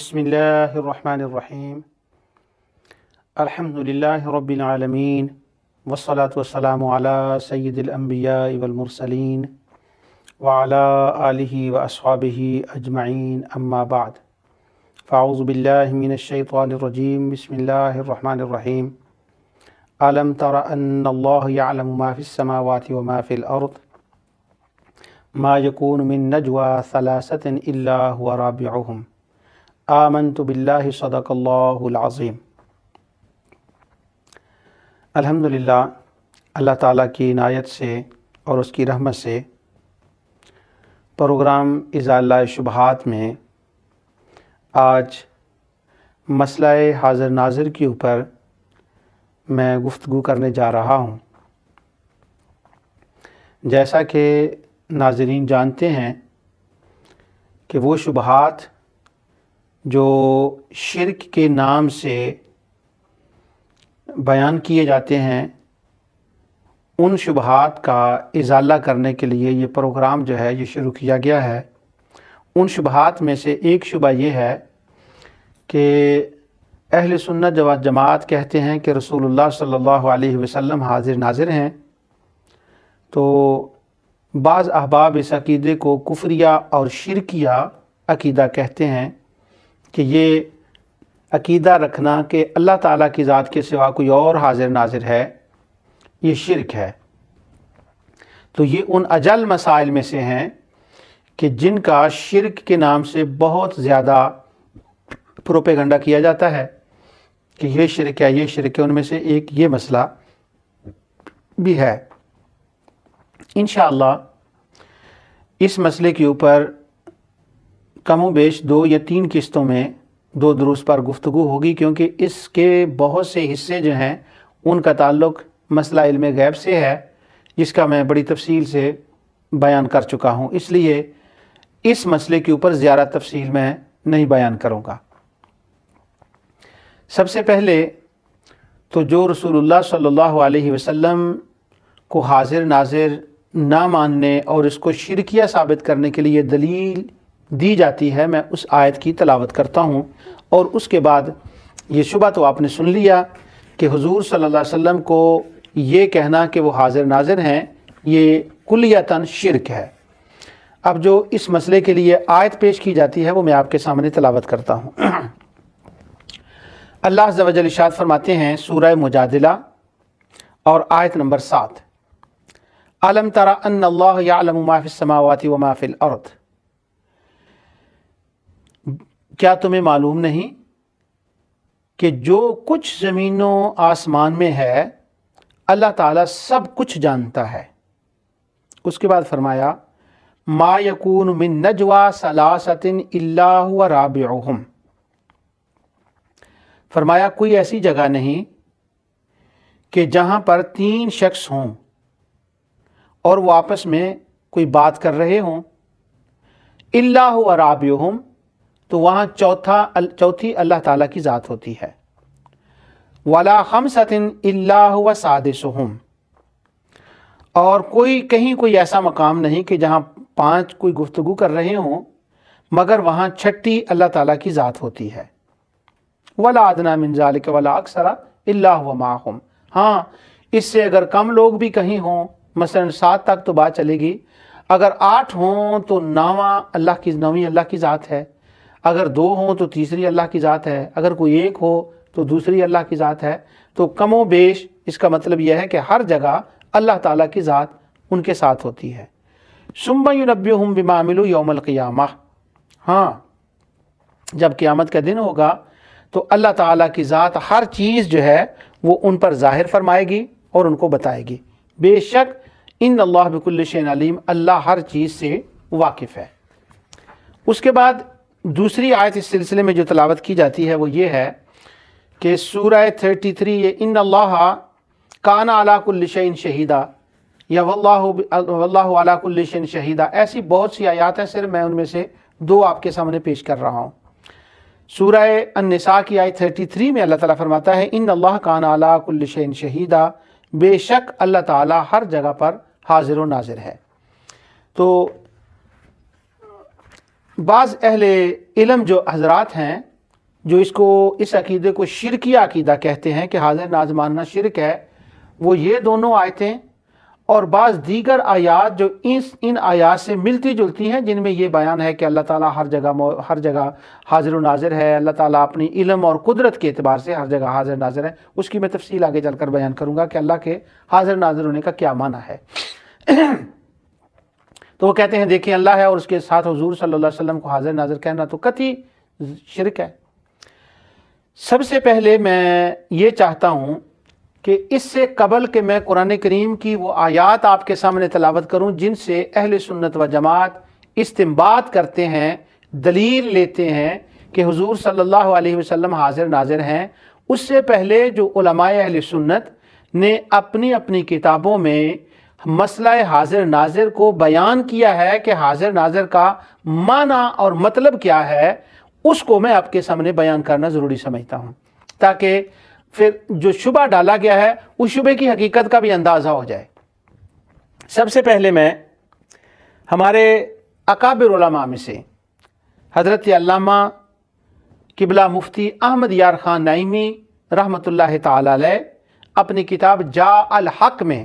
بسم اللہ الرحمن الرحیم الحمد للہ رب العالمین والصلاة والسلام علی سید الانبیاء والمرسلین وعلی آلہ واصحابہ اجمعین اما بعد فاعوذ باللہ من الشیطان الرجیم بسم اللہ الرحمن الرحیم الم تر ان اللہ یعلم ما فی السماوات وما فی الارض ما یکون من نجوى ثلاثة الا هو رابعهم آمنت باللہ صدق اللہ العظیم۔ الحمدللہ اللہ تعالیٰ کی عنایت سے اور اس کی رحمت سے پروگرام ازالہ شبہات میں آج مسئلہ حاضر ناظر کے اوپر میں گفتگو کرنے جا رہا ہوں۔ جیسا کہ ناظرین جانتے ہیں کہ وہ شبہات جو شرک کے نام سے بیان کیے جاتے ہیں، ان شبہات کا ازالہ کرنے کے لیے یہ پروگرام جو ہے یہ شروع کیا گیا ہے۔ ان شبہات میں سے ایک شبہ یہ ہے کہ اہل سنت و جماعت کہتے ہیں کہ رسول اللہ صلی اللہ علیہ وسلم حاضر ناظر ہیں، تو بعض احباب اس عقیدے کو کفریہ اور شرکیہ عقیدہ کہتے ہیں کہ یہ عقیدہ رکھنا کہ اللہ تعالیٰ کی ذات کے سوا کوئی اور حاضر ناظر ہے، یہ شرک ہے۔ تو یہ ان اجل مسائل میں سے ہیں کہ جن کا شرک کے نام سے بہت زیادہ پروپیگنڈا کیا جاتا ہے کہ یہ شرک ہے، یہ شرک ہے۔ ان میں سے ایک یہ مسئلہ بھی ہے۔ انشاءاللہ اس مسئلے کے اوپر کم و بیش 2 یا 3 قسطوں میں 2 دروس پر گفتگو ہوگی، کیونکہ اس کے بہت سے حصے جو ہیں ان کا تعلق مسئلہ علم غیب سے ہے، جس کا میں بڑی تفصیل سے بیان کر چکا ہوں، اس لیے اس مسئلے کے اوپر زیادہ تفصیل میں نہیں بیان کروں گا۔ سب سے پہلے تو جو رسول اللہ صلی اللہ علیہ وسلم کو حاضر ناظر نہ ماننے اور اس کو شرکیہ ثابت کرنے کے لیے دلیل دی جاتی ہے، میں اس آیت کی تلاوت کرتا ہوں، اور اس کے بعد یہ شبہ تو آپ نے سن لیا کہ حضور صلی اللہ علیہ وسلم کو یہ کہنا کہ وہ حاضر ناظر ہیں یہ کلیتاً شرک ہے۔ اب جو اس مسئلے کے لیے آیت پیش کی جاتی ہے وہ میں آپ کے سامنے تلاوت کرتا ہوں۔ اللہ عز و جل ارشاد فرماتے ہیں سورہ مجادلہ اور آیت نمبر 7، الم تر ان اللہ یعلم ما فی السماوات وما فی الارض، کیا تمہیں معلوم نہیں کہ جو کچھ زمین و آسمان میں ہے اللہ تعالیٰ سب کچھ جانتا ہے۔ اس کے بعد فرمایا ما یکون من نجوى ثلاثۃ الا هو رابعهم، فرمایا کوئی ایسی جگہ نہیں کہ جہاں پر 3 شخص ہوں اور وہ آپس میں کوئی بات کر رہے ہوں، الا هو رابعهم، تو وہاں چوتھی اللہ تعالیٰ کی ذات ہوتی ہے۔ ولا خمسۃ الا هو سادسهم، اور کہیں کوئی ایسا مقام نہیں کہ جہاں 5 کوئی گفتگو کر رہے ہوں مگر وہاں 6ٹھی اللہ تعالیٰ کی ذات ہوتی ہے۔ ولا ادنی من ذلک ولا اکثر الا هو معهم، ہاں اس سے اگر کم لوگ بھی کہیں ہوں، مثلا 7 تک تو بات چلے گی، اگر 8 ہوں تو 9ویں اللہ کی ذات ہے، اگر 2 ہوں تو تیسری اللہ کی ذات ہے، اگر کوئی 1 ہو تو دوسری اللہ کی ذات ہے۔ تو کم و بیش اس کا مطلب یہ ہے کہ ہر جگہ اللہ تعالیٰ کی ذات ان کے ساتھ ہوتی ہے۔ ثم ینبئہم بما عملوا یوم القیامہ، ہاں جب قیامت کا دن ہوگا تو اللہ تعالیٰ کی ذات ہر چیز جو ہے وہ ان پر ظاہر فرمائے گی اور ان کو بتائے گی۔ بے شک ان اللہ بکل شیء علیم، اللہ ہر چیز سے واقف ہے۔ اس کے بعد دوسری آیت اس سلسلے میں جو تلاوت کی جاتی ہے وہ یہ ہے کہ سورہ 33 ان اللہ کان علی کل شیء شہیدا یا واللہ علی کل شیء شہیدا، ایسی بہت سی آیات ہیں، صرف میں ان میں سے 2 آپ کے سامنے پیش کر رہا ہوں۔ سورہ النساء کی آیت 33 میں اللہ تعالیٰ فرماتا ہے ان اللہ کان علی کل شیء شہیدا، بے شک اللہ تعالیٰ ہر جگہ پر حاضر و ناظر ہے۔ تو بعض اہل علم جو حضرات ہیں جو اس عقیدے کو شرکیہ عقیدہ کہتے ہیں کہ حاضر ناظر ماننا شرک ہے، وہ یہ دونوں آیتیں اور بعض دیگر آیات جو ان آیات سے ملتی جلتی ہیں، جن میں یہ بیان ہے کہ اللہ تعالیٰ ہر جگہ حاضر و ناظر ہے، اللہ تعالیٰ اپنی علم اور قدرت کے اعتبار سے ہر جگہ حاضر ناظر ہے۔ اس کی میں تفصیل آگے چل کر بیان کروں گا کہ اللہ کے حاضر ناظر ہونے کا کیا معنی ہے۔ تو وہ کہتے ہیں دیکھیں اللہ ہے اور اس کے ساتھ حضور صلی اللہ علیہ وسلم کو حاضر ناظر کہنا تو قطعی شرک ہے۔ سب سے پہلے میں یہ چاہتا ہوں کہ اس سے قبل کہ میں قرآن کریم کی وہ آیات آپ کے سامنے تلاوت کروں جن سے اہل سنت و جماعت استنباط کرتے ہیں، دلیل لیتے ہیں کہ حضور صلی اللہ علیہ وسلم حاضر ناظر ہیں، اس سے پہلے جو علماء اہل سنت نے اپنی اپنی کتابوں میں مسئلہ حاضر ناظر کو بیان کیا ہے کہ حاضر ناظر کا معنی اور مطلب کیا ہے، اس کو میں آپ کے سامنے بیان کرنا ضروری سمجھتا ہوں، تاکہ پھر جو شبہ ڈالا گیا ہے اس شبہ کی حقیقت کا بھی اندازہ ہو جائے۔ سب سے پہلے میں ہمارے اکابر علماء میں سے حضرت علامہ قبلہ مفتی احمد یار خان نعیمی رحمۃ اللہ تعالی علیہ اپنی کتاب جاء الحق میں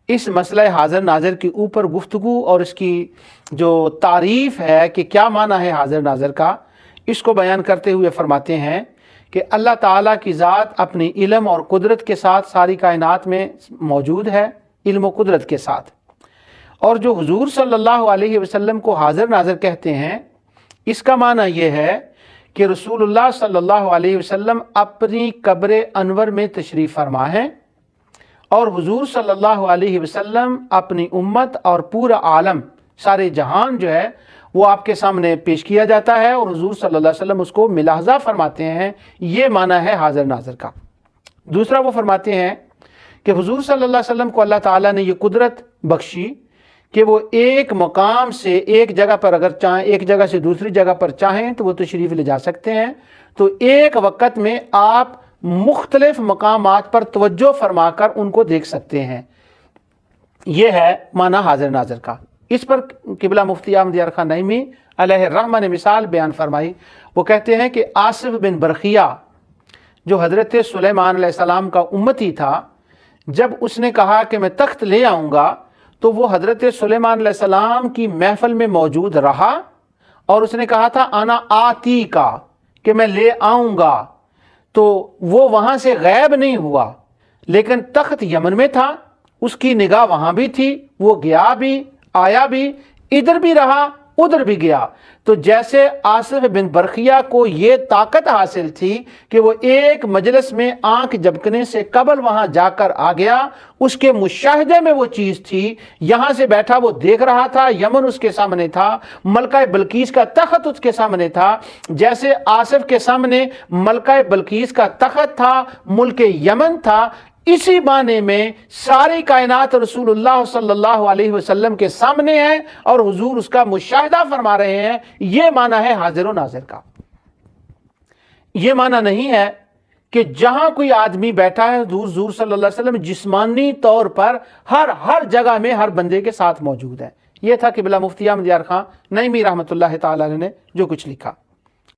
اس مسئلہ حاضر ناظر کے اوپر گفتگو اور اس کی جو تعریف ہے کہ کیا معنی ہے حاضر ناظر کا، اس کو بیان کرتے ہوئے فرماتے ہیں کہ اللہ تعالیٰ کی ذات اپنی علم اور قدرت کے ساتھ ساری کائنات میں موجود ہے، علم و قدرت کے ساتھ، اور جو حضور صلی اللہ علیہ وسلم کو حاضر ناظر کہتے ہیں، اس کا معنی یہ ہے کہ رسول اللہ صلی اللہ علیہ وسلم اپنی قبر انور میں تشریف فرما ہیں، اور حضور صلی اللہ علیہ وسلم اپنی امت اور پورا عالم سارے جہان جو ہے وہ آپ کے سامنے پیش کیا جاتا ہے، اور حضور صلی اللہ علیہ وسلم اس کو ملاحظہ فرماتے ہیں۔ یہ معنی ہے حاضر ناظر کا۔ دوسرا وہ فرماتے ہیں کہ حضور صلی اللہ علیہ وسلم کو اللہ تعالیٰ نے یہ قدرت بخشی کہ وہ ایک مقام سے ایک جگہ پر اگر چاہیں، ایک جگہ سے دوسری جگہ پر چاہیں تو وہ تشریف لے جا سکتے ہیں، تو ایک وقت میں آپ مختلف مقامات پر توجہ فرما کر ان کو دیکھ سکتے ہیں۔ یہ ہے معنی حاضر ناظر کا۔ اس پر قبلہ مفتی احمد یار خان نعیمی علیہ الرحمہ نے مثال بیان فرمائی۔ وہ کہتے ہیں کہ آصف بن برقیہ جو حضرت سلیمان علیہ السلام کا امتی تھا، جب اس نے کہا کہ میں تخت لے آؤں گا تو وہ حضرت سلیمان علیہ السلام کی محفل میں موجود رہا، اور اس نے کہا تھا انا آتی کا، کہ میں لے آؤں گا، تو وہ وہاں سے غائب نہیں ہوا، لیکن تخت یمن میں تھا، اس کی نگاہ وہاں بھی تھی، وہ گیا بھی آیا بھی، ادھر بھی رہا ادھر بھی گیا۔ تو جیسے آصف بن برقیہ کو یہ طاقت حاصل تھی کہ وہ ایک مجلس میں آنکھ جھپکنے سے قبل وہاں جا کر آ گیا، اس کے مشاہدے میں وہ چیز تھی، یہاں سے بیٹھا وہ دیکھ رہا تھا، یمن اس کے سامنے تھا، ملکہ بلقیس کا تخت اس کے سامنے تھا، جیسے آصف کے سامنے ملکہ بلقیس کا تخت تھا، ملک یمن تھا، اسی معنی میں ساری کائنات رسول اللہ صلی اللہ علیہ وسلم کے سامنے ہے اور حضور اس کا مشاہدہ فرما رہے ہیں۔ یہ معنی ہے حاضر و ناظر کا۔ یہ معنی نہیں ہے کہ جہاں کوئی آدمی بیٹھا ہے حضور صلی اللہ علیہ وسلم جسمانی طور پر ہر جگہ میں ہر بندے کے ساتھ موجود ہے۔ یہ تھا قبلہ مفتی احمد یار خان نعیمی رحمۃ اللہ تعالی نے جو کچھ لکھا۔